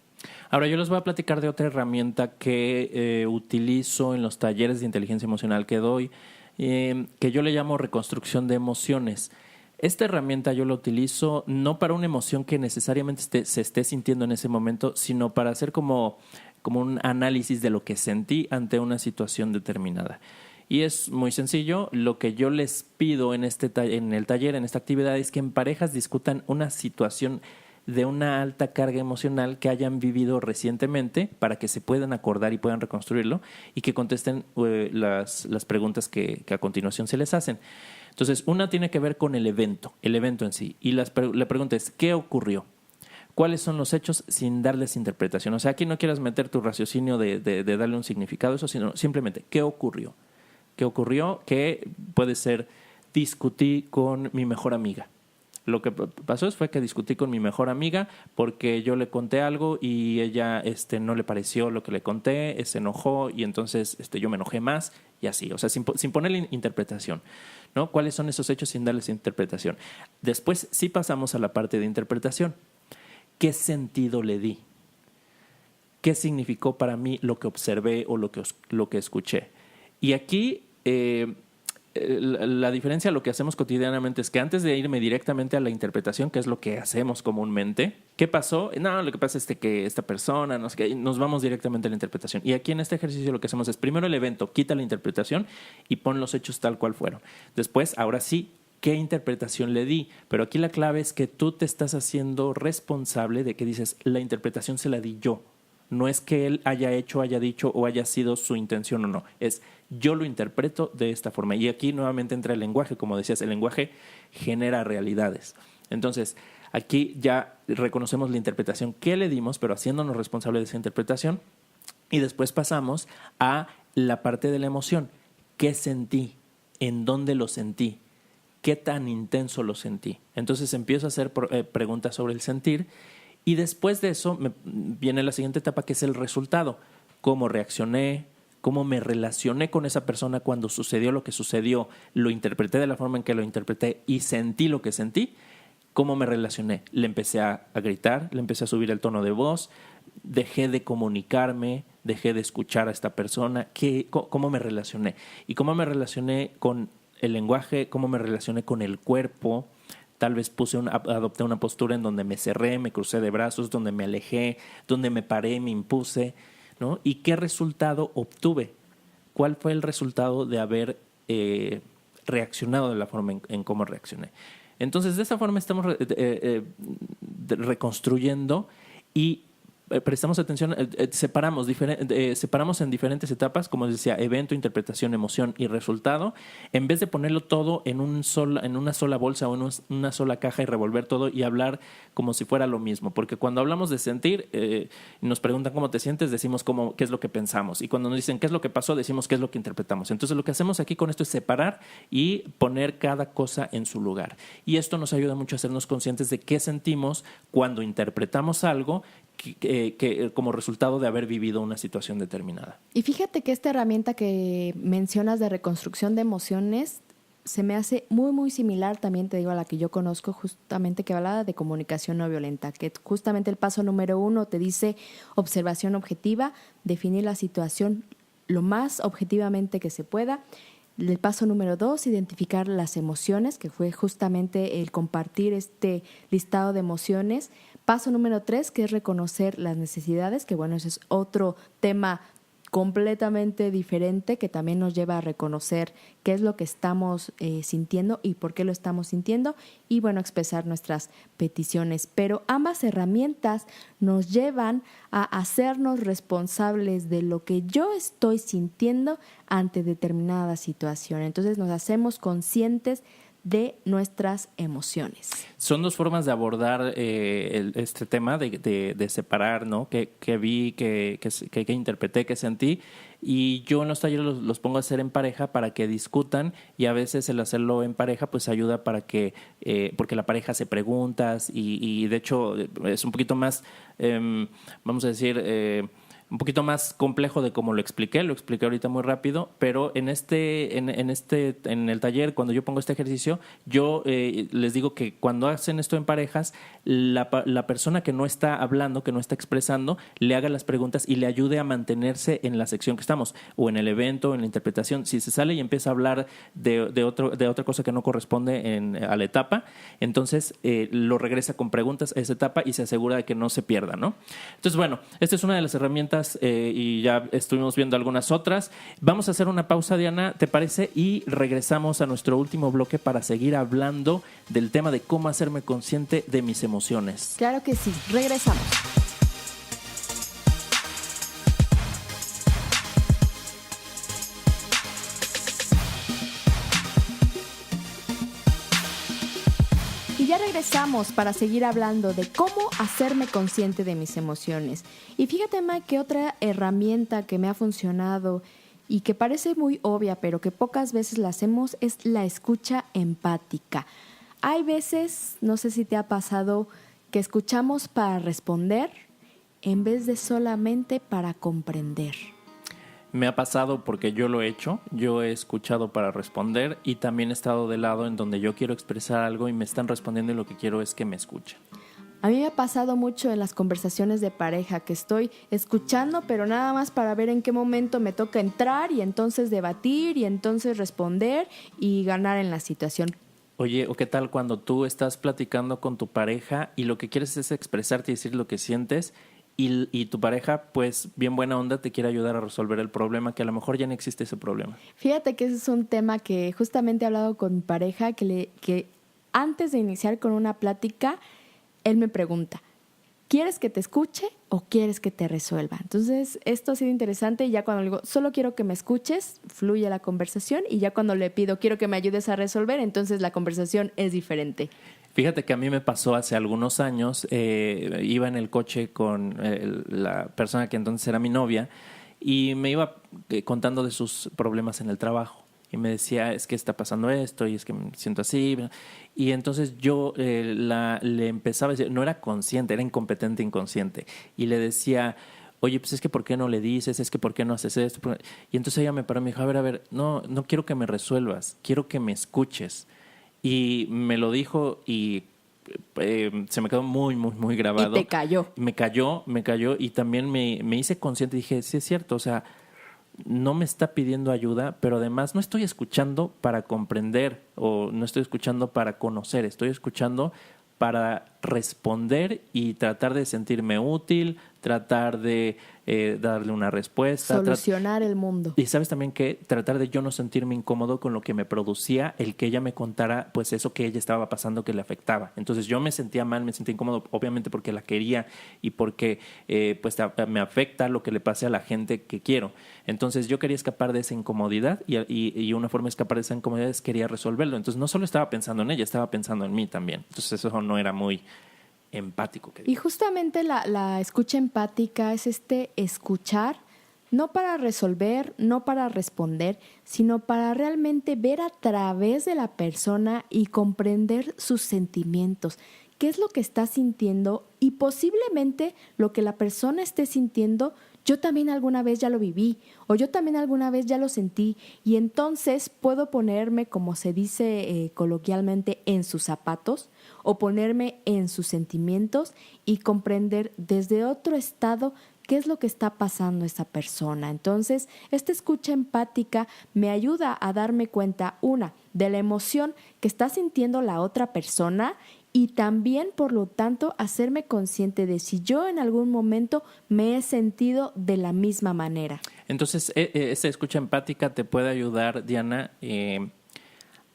Ahora yo les voy a platicar de otra herramienta que utilizo en los talleres de inteligencia emocional que doy, que yo le llamo reconstrucción de emociones. Esta herramienta yo la utilizo no para una emoción que necesariamente se esté sintiendo en ese momento, sino para hacer como un análisis de lo que sentí ante una situación determinada. Y es muy sencillo. Lo que yo les pido en el taller, en esta actividad, es que en parejas discutan una situación de una alta carga emocional que hayan vivido recientemente para que se puedan acordar y puedan reconstruirlo y que contesten las preguntas que a continuación se les hacen. Entonces, una tiene que ver con el evento en sí. Y la pregunta es, ¿qué ocurrió? ¿Cuáles son los hechos sin darles interpretación? O sea, aquí no quieras meter tu raciocinio de darle un significado a eso, sino simplemente, ¿qué ocurrió? ¿Qué ocurrió? Que puede ser, discutí con mi mejor amiga. Lo que pasó fue que discutí con mi mejor amiga porque yo le conté algo y ella no le pareció lo que le conté, se enojó y entonces yo me enojé más y así, o sea, sin ponerle interpretación, ¿no? ¿Cuáles son esos hechos sin darles interpretación? Después sí pasamos a la parte de interpretación. ¿Qué sentido le di? ¿Qué significó para mí lo que observé o lo que escuché? Y aquí la diferencia, lo que hacemos cotidianamente es que antes de irme directamente a la interpretación, que es lo que hacemos comúnmente, ¿qué pasó? No, lo que pasa es que esta persona, no sé qué, nos vamos directamente a la interpretación. Y aquí en este ejercicio lo que hacemos es primero el evento, quita la interpretación y pon los hechos tal cual fueron. Después, ahora sí, ¿qué interpretación le di? Pero aquí la clave es que tú te estás haciendo responsable de que dices, la interpretación se la di yo. No es que él haya hecho, haya dicho o haya sido su intención o no. Es yo lo interpreto de esta forma. Y aquí nuevamente entra el lenguaje. Como decías, el lenguaje genera realidades. Entonces, aquí ya reconocemos la interpretación que le dimos, pero haciéndonos responsables de esa interpretación. Y después pasamos a la parte de la emoción. ¿Qué sentí? ¿En dónde lo sentí? ¿Qué tan intenso lo sentí? Entonces empiezo a hacer preguntas sobre el sentir. Y después de eso viene la siguiente etapa, que es el resultado. ¿Cómo reaccioné? ¿Cómo me relacioné con esa persona cuando sucedió lo que sucedió? ¿Lo interpreté de la forma en que lo interpreté y sentí lo que sentí? ¿Cómo me relacioné? Le empecé a gritar, le empecé a subir el tono de voz, dejé de comunicarme, dejé de escuchar a esta persona. ¿Cómo me relacioné? Y cómo me relacioné con el lenguaje, cómo me relacioné con el cuerpo. Tal vez adopté una postura en donde me cerré, me crucé de brazos, donde me alejé, donde me paré, me impuse, ¿no? ¿Y qué resultado obtuve? ¿Cuál fue el resultado de haber reaccionado de la forma en cómo reaccioné? Entonces, de esa forma estamos reconstruyendo y prestamos atención, separamos en diferentes etapas, como les decía, evento, interpretación, emoción y resultado, en vez de ponerlo todo en una sola bolsa o en una sola caja y revolver todo y hablar como si fuera lo mismo. Porque cuando hablamos de sentir, nos preguntan cómo te sientes, decimos qué es lo que pensamos. Y cuando nos dicen qué es lo que pasó, decimos qué es lo que interpretamos. Entonces, lo que hacemos aquí con esto es separar y poner cada cosa en su lugar. Y esto nos ayuda mucho a hacernos conscientes de qué sentimos cuando interpretamos algo que como resultado de haber vivido una situación determinada. Y fíjate que esta herramienta que mencionas de reconstrucción de emociones se me hace muy, muy similar, también te digo, a la que yo conozco, justamente que habla de comunicación no violenta, que justamente el paso número 1 te dice observación objetiva, definir la situación lo más objetivamente que se pueda. El paso número 2, identificar las emociones, que fue justamente el compartir este listado de emociones. Paso número 3, que es reconocer las necesidades, que bueno, ese es otro tema completamente diferente que también nos lleva a reconocer qué es lo que estamos sintiendo y por qué lo estamos sintiendo y bueno, expresar nuestras peticiones. Pero ambas herramientas nos llevan a hacernos responsables de lo que yo estoy sintiendo ante determinada situación. Entonces nos hacemos conscientes de nuestras emociones. Son dos formas de abordar este tema de separar, ¿no? ¿Qué vi, qué interpreté, qué sentí? Y yo en los talleres los pongo a hacer en pareja para que discutan y a veces el hacerlo en pareja pues ayuda para que, porque la pareja hace preguntas y de hecho es un poquito más, vamos a decir, un poquito más complejo de como lo expliqué ahorita muy rápido, pero en el taller, cuando yo pongo este ejercicio, yo les digo que cuando hacen esto en parejas, la persona que no está hablando, que no está expresando, le haga las preguntas y le ayude a mantenerse en la sección que estamos, o en el evento, en la interpretación. Si se sale y empieza a hablar de otra cosa que no corresponde a la etapa, entonces lo regresa con preguntas a esa etapa y se asegura de que no se pierda, ¿no? Entonces, bueno, esta es una de las herramientas y ya estuvimos viendo algunas otras. Vamos a hacer una pausa, Diana, ¿te parece? Y regresamos a nuestro último bloque para seguir hablando del tema de cómo hacerme consciente de mis emociones. Claro que sí, regresamos. Y ya regresamos para seguir hablando de cómo hacerme consciente de mis emociones. Y fíjate, Mike, que otra herramienta que me ha funcionado y que parece muy obvia, pero que pocas veces la hacemos, es la escucha empática. Hay veces, no sé si te ha pasado, que escuchamos para responder en vez de solamente para comprender. Me ha pasado porque yo lo he hecho, yo he escuchado para responder y también he estado del lado en donde yo quiero expresar algo y me están respondiendo y lo que quiero es que me escuchen. A mí me ha pasado mucho en las conversaciones de pareja que estoy escuchando, pero nada más para ver en qué momento me toca entrar y entonces debatir y entonces responder y ganar en la situación. Oye, ¿o qué tal cuando tú estás platicando con tu pareja y lo que quieres es expresarte y decir lo que sientes y tu pareja, pues bien buena onda, te quiere ayudar a resolver el problema, que a lo mejor ya no existe ese problema? Fíjate que ese es un tema que justamente he hablado con mi pareja, que antes de iniciar con una plática, él me pregunta, ¿quieres que te escuche o quieres que te resuelva? Entonces, esto ha sido interesante y ya cuando le digo, solo quiero que me escuches, fluye la conversación y ya cuando le pido, quiero que me ayudes a resolver, entonces la conversación es diferente. Fíjate que a mí me pasó hace algunos años, iba en el coche con la persona que entonces era mi novia y me iba contando de sus problemas en el trabajo. Y me decía, es que está pasando esto y es que me siento así. Y entonces yo le empezaba a decir, no era consciente, era incompetente inconsciente. Y le decía, oye, pues es que ¿por qué no le dices? Es que ¿por qué no haces esto? Y entonces ella me paró y me dijo, a ver, no quiero que me resuelvas, quiero que me escuches. Y me lo dijo y se me quedó muy, muy, muy grabado. Y te cayó. Me cayó y también me hice consciente. Dije, sí es cierto, o sea, no me está pidiendo ayuda, pero además no estoy escuchando para comprender o no estoy escuchando para conocer, estoy escuchando para responder y tratar de sentirme útil, tratar de darle una respuesta. Solucionar el mundo. Y sabes también que tratar de yo no sentirme incómodo con lo que me producía el que ella me contara pues eso que ella estaba pasando que le afectaba. Entonces yo me sentía mal, me sentía incómodo, obviamente porque la quería y porque pues me afecta lo que le pase a la gente que quiero. Entonces yo quería escapar de esa incomodidad y una forma de escapar de esa incomodidad es quería resolverlo. Entonces no solo estaba pensando en ella, estaba pensando en mí también. Entonces eso no era muy empático. Y justamente la escucha empática es escuchar, no para resolver, no para responder, sino para realmente ver a través de la persona y comprender sus sentimientos, qué es lo que está sintiendo y posiblemente lo que la persona esté sintiendo, yo también alguna vez ya lo viví o yo también alguna vez ya lo sentí y entonces puedo ponerme, como se dice coloquialmente, en sus zapatos o ponerme en sus sentimientos y comprender desde otro estado qué es lo que está pasando esa persona. Entonces, esta escucha empática me ayuda a darme cuenta, una, de la emoción que está sintiendo la otra persona y también, por lo tanto, hacerme consciente de si yo en algún momento me he sentido de la misma manera. Entonces, esa escucha empática te puede ayudar, Diana,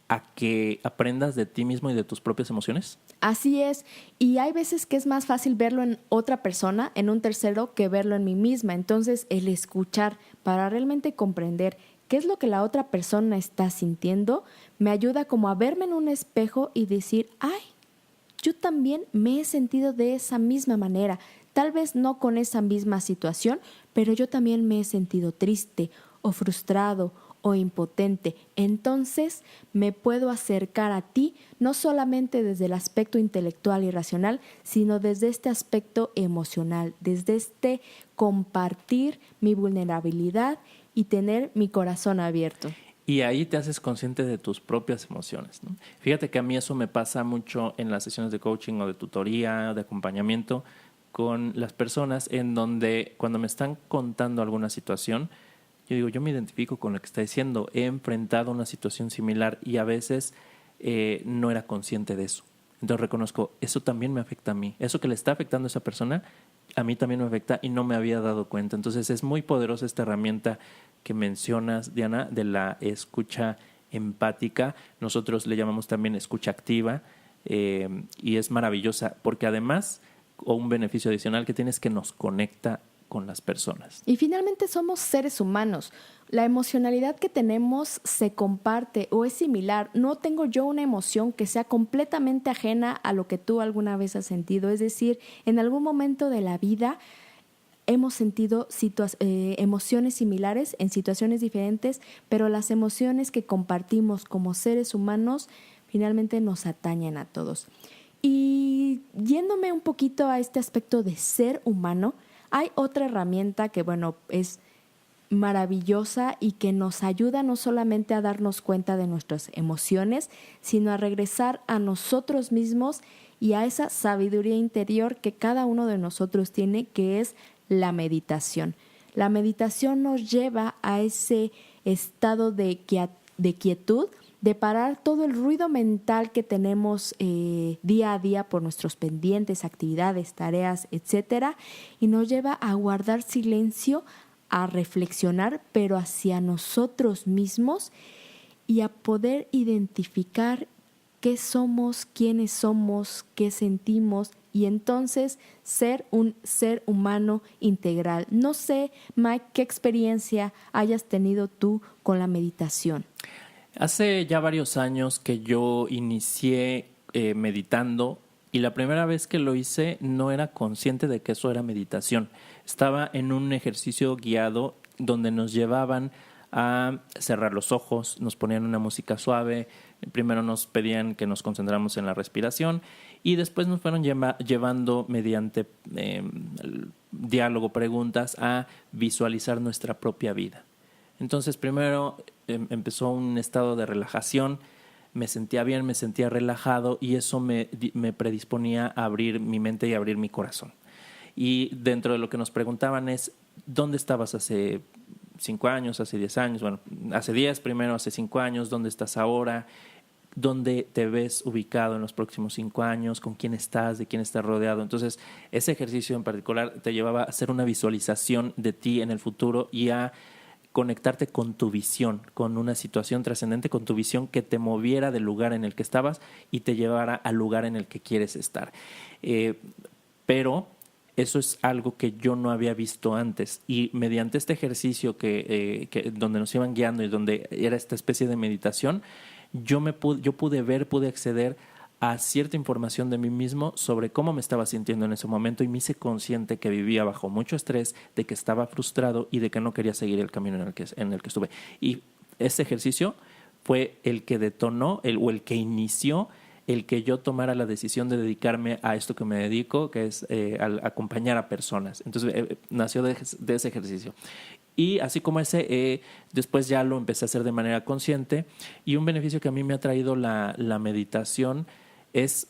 a que aprendas de ti mismo y de tus propias emociones. Así es, y hay veces que es más fácil verlo en otra persona, en un tercero, que verlo en mí misma. Entonces, el escuchar para realmente comprender qué es lo que la otra persona está sintiendo, me ayuda como a verme en un espejo y decir, ay, yo también me he sentido de esa misma manera, tal vez no con esa misma situación, pero yo también me he sentido triste o frustrado o impotente. Entonces me puedo acercar a ti no solamente desde el aspecto intelectual y racional, sino desde este aspecto emocional, desde este compartir mi vulnerabilidad y tener mi corazón abierto. Y ahí te haces consciente de tus propias emociones, ¿no? Fíjate que a mí eso me pasa mucho en las sesiones de coaching o de tutoría, de acompañamiento con las personas, en donde cuando me están contando alguna situación, yo digo, yo me identifico con lo que está diciendo, he enfrentado una situación similar y a veces no era consciente de eso. Entonces reconozco, eso también me afecta a mí, eso que le está afectando a esa persona, a mí también me afecta y no me había dado cuenta. Entonces es muy poderosa esta herramienta que mencionas, Diana, de la escucha empática. Nosotros le llamamos también escucha activa y es maravillosa porque además, o un beneficio adicional que tiene es que nos conecta con las personas. Y finalmente somos seres humanos. La emocionalidad que tenemos se comparte o es similar. No tengo yo una emoción que sea completamente ajena a lo que tú alguna vez has sentido. Es decir, en algún momento de la vida hemos sentido emociones similares en situaciones diferentes, pero las emociones que compartimos como seres humanos finalmente nos atañen a todos. Y yéndome un poquito a este aspecto de ser humano, hay otra herramienta que, bueno, es maravillosa y que nos ayuda no solamente a darnos cuenta de nuestras emociones, sino a regresar a nosotros mismos y a esa sabiduría interior que cada uno de nosotros tiene, que es la meditación. La meditación nos lleva a ese estado de quietud, de parar todo el ruido mental que tenemos día a día por nuestros pendientes, actividades, tareas, etcétera, y nos lleva a guardar silencio, a reflexionar, pero hacia nosotros mismos y a poder identificar qué somos, quiénes somos, qué sentimos y entonces ser un ser humano integral. No sé, Mike, qué experiencia hayas tenido tú con la meditación. Hace ya varios años que yo inicié meditando y la primera vez que lo hice no era consciente de que eso era meditación. Estaba en un ejercicio guiado donde nos llevaban a cerrar los ojos, nos ponían una música suave, primero nos pedían que nos concentráramos en la respiración y después nos fueron llevando mediante diálogo, preguntas, a visualizar nuestra propia vida. Entonces primero empezó un estado de relajación, me sentía bien, me sentía relajado y eso me predisponía a abrir mi mente y abrir mi corazón. Y dentro de lo que nos preguntaban es, ¿dónde estabas hace 5 años, hace 10 años? Bueno, hace 10 primero, hace 5 años, ¿dónde estás ahora? ¿Dónde te ves ubicado en los próximos 5 años? ¿Con quién estás? ¿De quién estás rodeado? Entonces, ese ejercicio en particular te llevaba a hacer una visualización de ti en el futuro y a conectarte con tu visión, con una situación trascendente, con tu visión que te moviera del lugar en el que estabas y te llevara al lugar en el que quieres estar. Pero eso es algo que yo no había visto antes y mediante este ejercicio donde nos iban guiando y donde era esta especie de meditación, yo pude acceder a cierta información de mí mismo sobre cómo me estaba sintiendo en ese momento y me hice consciente que vivía bajo mucho estrés, de que estaba frustrado y de que no quería seguir el camino en el que estuve. Y ese ejercicio fue el que detonó o el que inició el que yo tomara la decisión de dedicarme a esto que me dedico, que es al acompañar a personas. Entonces nació de ese ejercicio. Y así como ese, después ya lo empecé a hacer de manera consciente y un beneficio que a mí me ha traído la meditación es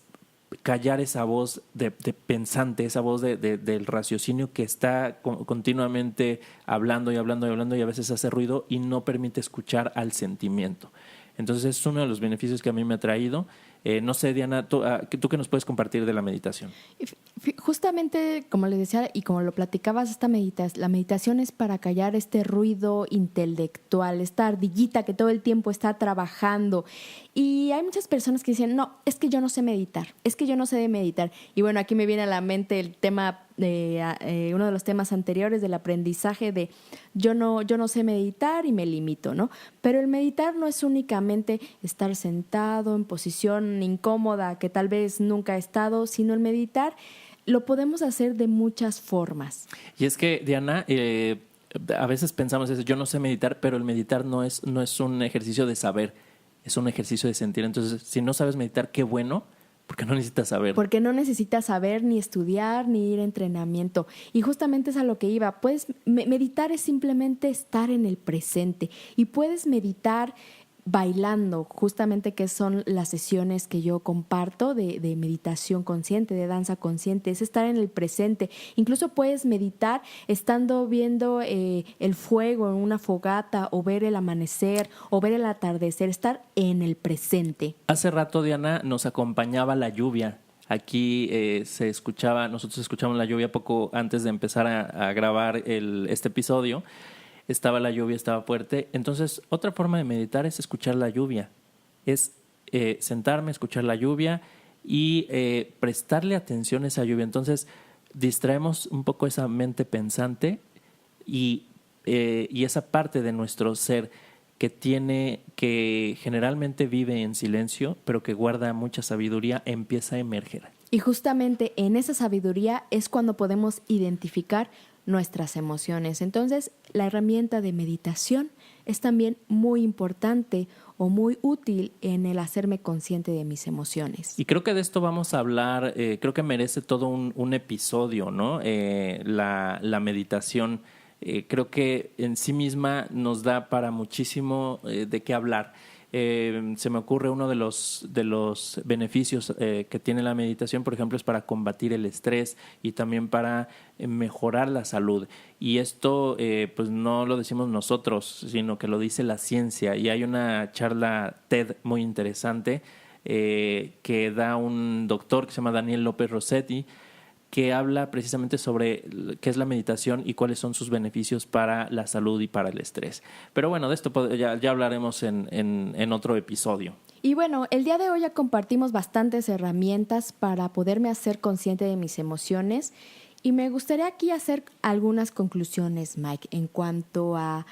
callar esa voz de pensante, esa voz del raciocinio que está continuamente hablando y hablando y hablando y a veces hace ruido y no permite escuchar al sentimiento. Entonces es uno de los beneficios que a mí me ha traído. No sé, Diana, ¿tú qué nos puedes compartir de la meditación? Justamente, como les decía y como lo platicabas, la meditación es para callar este ruido intelectual, esta ardillita que todo el tiempo está trabajando. Y hay muchas personas que dicen, no, es que yo no sé meditar, es que yo no sé de meditar. Y bueno, aquí me viene a la mente el tema uno de los temas anteriores del aprendizaje de yo no sé meditar y me limito, ¿no? Pero el meditar no es únicamente estar sentado en posición incómoda que tal vez nunca he estado, sino el meditar lo podemos hacer de muchas formas. Y es que, Diana, a veces pensamos eso, yo no sé meditar, pero el meditar no es un ejercicio de saber, es un ejercicio de sentir. Entonces, si no sabes meditar, qué bueno, porque no necesitas saber. Porque no necesitas saber, ni estudiar, ni ir a entrenamiento. Y justamente es a lo que iba. Meditar es simplemente estar en el presente. Y puedes meditar bailando, justamente, que son las sesiones que yo comparto de meditación consciente, de danza consciente, es estar en el presente. Incluso puedes meditar estando viendo el fuego en una fogata, o ver el amanecer, o ver el atardecer, estar en el presente. Hace rato, Diana, nos acompañaba la lluvia. Aquí nosotros escuchamos la lluvia poco antes de empezar a grabar este episodio. Estaba la lluvia, estaba fuerte. Entonces, otra forma de meditar es escuchar la lluvia. Es sentarme, escuchar la lluvia y prestarle atención a esa lluvia. Entonces, distraemos un poco esa mente pensante y esa parte de nuestro ser que generalmente vive en silencio, pero que guarda mucha sabiduría, empieza a emerger. Y justamente en esa sabiduría es cuando podemos identificar nuestras emociones. Entonces, la herramienta de meditación es también muy importante o muy útil en el hacerme consciente de mis emociones. Y creo que de esto vamos a hablar, creo que merece todo un episodio, ¿no? La meditación, creo que en sí misma nos da para muchísimo de qué hablar. Se me ocurre uno de los beneficios que tiene la meditación, por ejemplo, es para combatir el estrés y también para mejorar la salud. Y esto pues no lo decimos nosotros, sino que lo dice la ciencia. Y hay una charla TED muy interesante que da un doctor que se llama Daniel López Rossetti, que habla precisamente sobre qué es la meditación y cuáles son sus beneficios para la salud y para el estrés. Pero bueno, de esto ya hablaremos en otro episodio. Y bueno, el día de hoy ya compartimos bastantes herramientas para poderme hacer consciente de mis emociones, y me gustaría aquí hacer algunas conclusiones, Mike, en cuanto a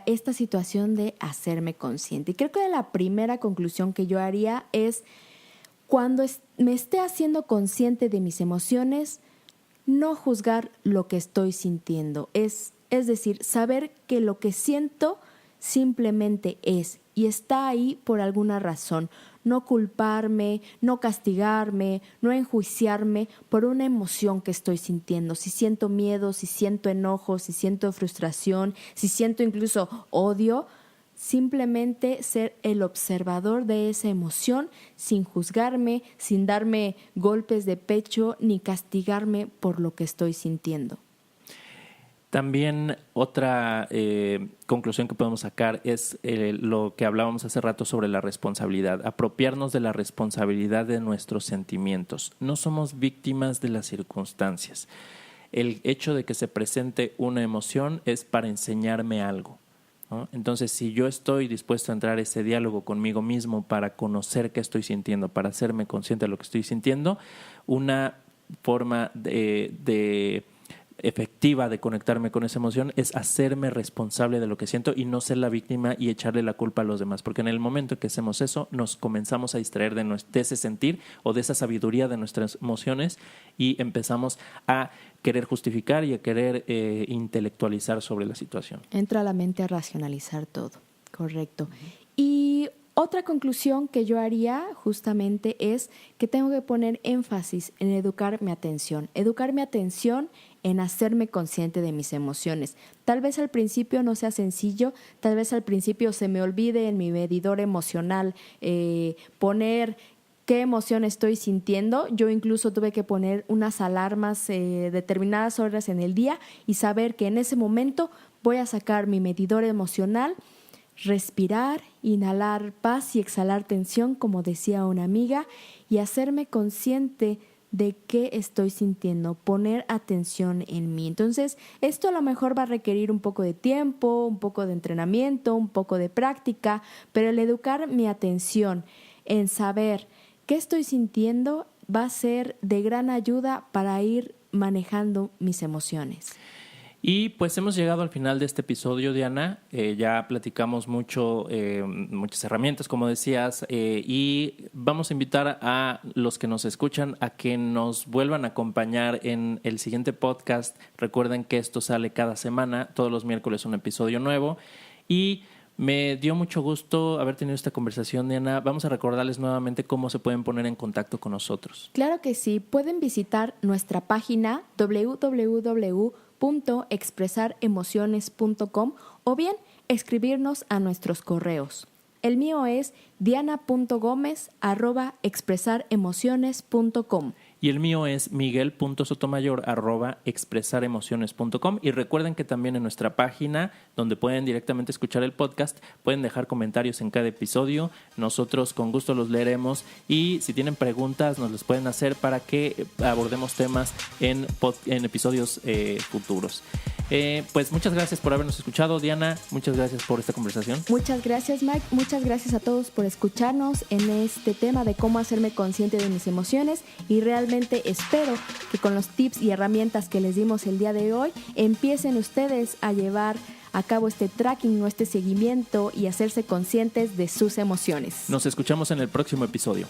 esta situación de hacerme consciente. Y creo que la primera conclusión que yo haría es: cuando me esté haciendo consciente de mis emociones, no juzgar lo que estoy sintiendo. Es decir, saber que lo que siento simplemente es y está ahí por alguna razón. No culparme, no castigarme, no enjuiciarme por una emoción que estoy sintiendo. Si siento miedo, si siento enojo, si siento frustración, si siento incluso odio, simplemente ser el observador de esa emoción sin juzgarme, sin darme golpes de pecho ni castigarme por lo que estoy sintiendo. También otra conclusión que podemos sacar es lo que hablábamos hace rato sobre la responsabilidad, apropiarnos de la responsabilidad de nuestros sentimientos. No somos víctimas de las circunstancias. El hecho de que se presente una emoción es para enseñarme algo, ¿no? Entonces, si yo estoy dispuesto a entrar a ese diálogo conmigo mismo para conocer qué estoy sintiendo, para hacerme consciente de lo que estoy sintiendo, una forma de efectiva de conectarme con esa emoción es hacerme responsable de lo que siento y no ser la víctima y echarle la culpa a los demás, porque en el momento en que hacemos eso nos comenzamos a distraer de ese sentir o de esa sabiduría de nuestras emociones y empezamos a querer justificar y a querer intelectualizar sobre la situación. Entra a la mente a racionalizar todo, correcto. Y otra conclusión que yo haría justamente es que tengo que poner énfasis en educar mi atención en hacerme consciente de mis emociones. Tal vez al principio no sea sencillo, tal vez al principio se me olvide en mi medidor emocional poner qué emoción estoy sintiendo. Yo incluso tuve que poner unas alarmas determinadas horas en el día y saber que en ese momento voy a sacar mi medidor emocional, respirar, inhalar paz y exhalar tensión, como decía una amiga, y hacerme consciente de qué estoy sintiendo, poner atención en mí. Entonces, esto a lo mejor va a requerir un poco de tiempo, un poco de entrenamiento, un poco de práctica, pero el educar mi atención en saber qué estoy sintiendo va a ser de gran ayuda para ir manejando mis emociones. Y pues hemos llegado al final de este episodio, Diana. Ya platicamos muchas herramientas, como decías, y vamos a invitar a los que nos escuchan a que nos vuelvan a acompañar en el siguiente podcast. Recuerden que esto sale cada semana, todos los miércoles un episodio nuevo. Y me dio mucho gusto haber tenido esta conversación, Diana. Vamos a recordarles nuevamente cómo se pueden poner en contacto con nosotros. Claro que sí, pueden visitar nuestra página www.expresaremociones.com o bien escribirnos a nuestros correos. El mío es diana.gomez@expresaremociones.com. Y el mío es miguel.sotomayor@expresaremociones.com. Y recuerden que también en nuestra página, donde pueden directamente escuchar el podcast, pueden dejar comentarios en cada episodio. Nosotros con gusto los leeremos y si tienen preguntas nos las pueden hacer para que abordemos temas en episodios futuros. Pues muchas gracias por habernos escuchado, Diana. Muchas gracias por esta conversación. Muchas gracias, Mike. Muchas gracias a todos por escucharnos en este tema de cómo hacerme consciente de mis emociones, y realmente espero que con los tips y herramientas que les dimos el día de hoy empiecen ustedes a llevar a cabo este tracking o este seguimiento y hacerse conscientes de sus emociones. Nos escuchamos en el próximo episodio.